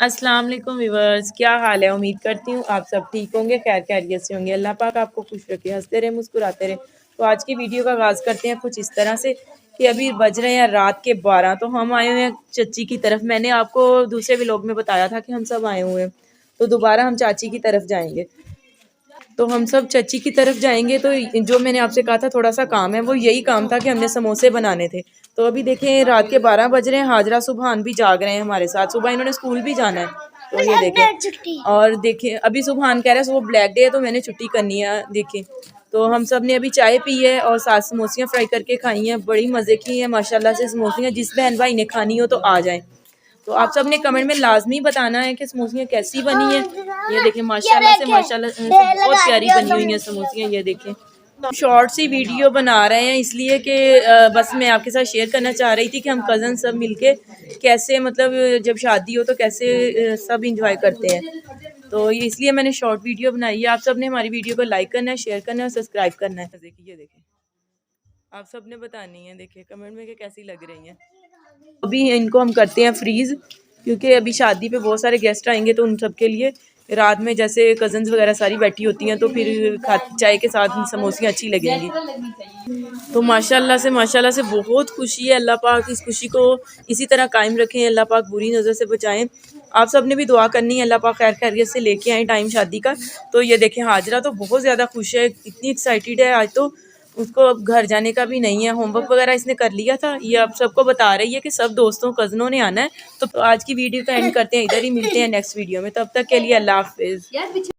अस्सलाम वालेकुम व्यूअर्स, क्या हाल है। उम्मीद करती हूँ आप सब ठीक होंगे, खैर खैरियत से होंगे। अल्लाह पाक आपको खुश रखे, हंसते रहे, मुस्कुराते रहे। तो आज की वीडियो का आगाज़ करते हैं कुछ इस तरह से कि अभी बज रहे हैं रात के 12। तो हम आए हुए हैं चच्ची की तरफ। मैंने आपको दूसरे व्लॉग में बताया था कि हम सब आए हुए हैं, तो दोबारा हम चाची की तरफ जाएंगे। तो हम सब चची की तरफ जाएंगे। तो जो मैंने आपसे कहा था थोड़ा सा काम है, वो यही काम था कि हमने समोसे बनाने थे। तो अभी देखें रात के 12 बज रहे हैं, हाजरा सुबहान भी जाग रहे हैं हमारे साथ। सुबह इन्होंने स्कूल भी जाना है, तो ये देखें। और देखें अभी सुबहान कह रहा है सुबह ब्लैक डे है तो मैंने छुट्टी करनी है। देखें तो हम सब ने अभी चाय पी है और साथ समोसियाँ फ्राई करके खाई हैं, बड़ी मज़े की हैं माशाल्लाह से समोसियाँ। जिस बहन भाई ने खानी हो तो आ जाएं। तो आप सब ने कमेंट में लाजमी बताना है कि समोसियाँ कैसी बनी है। ये देखें माशाल्लाह से बहुत प्यारी बनी हुई हैं समोसियाँ। ये देखें शॉर्ट सी वीडियो बना रहे हैं इसलिए कि बस मैं आपके साथ शेयर करना चाह रही थी कि हम कज़न सब मिलके कैसे मतलब जब शादी हो तो कैसे सब इंजॉय करते हैं। तो ये इसलिए मैंने शॉर्ट वीडियो बनाई है। आप सब ने हमारी वीडियो को लाइक करना है, शेयर करना है, सब्सक्राइब करना है। देखिए ये देखें, आप सब ने बतानी है, देखिए कमेंट में कि कैसी लग रही हैं। अभी इनको हम करते हैं फ्रीज़, क्योंकि अभी शादी पे बहुत सारे गेस्ट आएंगे तो उन सब के लिए रात में जैसे कज़न्स वगैरह सारी बैठी होती हैं तो फिर चाय के साथ समोसियाँ अच्छी लगेंगी। तो माशाल्लाह से बहुत खुशी है। अल्लाह पाक इस खुशी को इसी तरह कायम रखें, अल्लाह पाक बुरी नज़र से बचाएं। आप सब ने भी दुआ करनी है, अल्लाह पाक खैर खैरियत से लेके आए टाइम शादी का। तो ये देखें हाजरा तो बहुत ज़्यादा खुश है, इतनी एक्साइटेड है आज तो उसको अब घर जाने का भी नहीं है। होमवर्क वगैरह इसने कर लिया था। ये अब सबको बता रही है कि सब दोस्तों कज़नों ने आना है। तो आज की वीडियो का एंड करते हैं इधर ही, मिलते हैं नेक्स्ट वीडियो में। तब तक के लिए अल्लाह हाफिज़।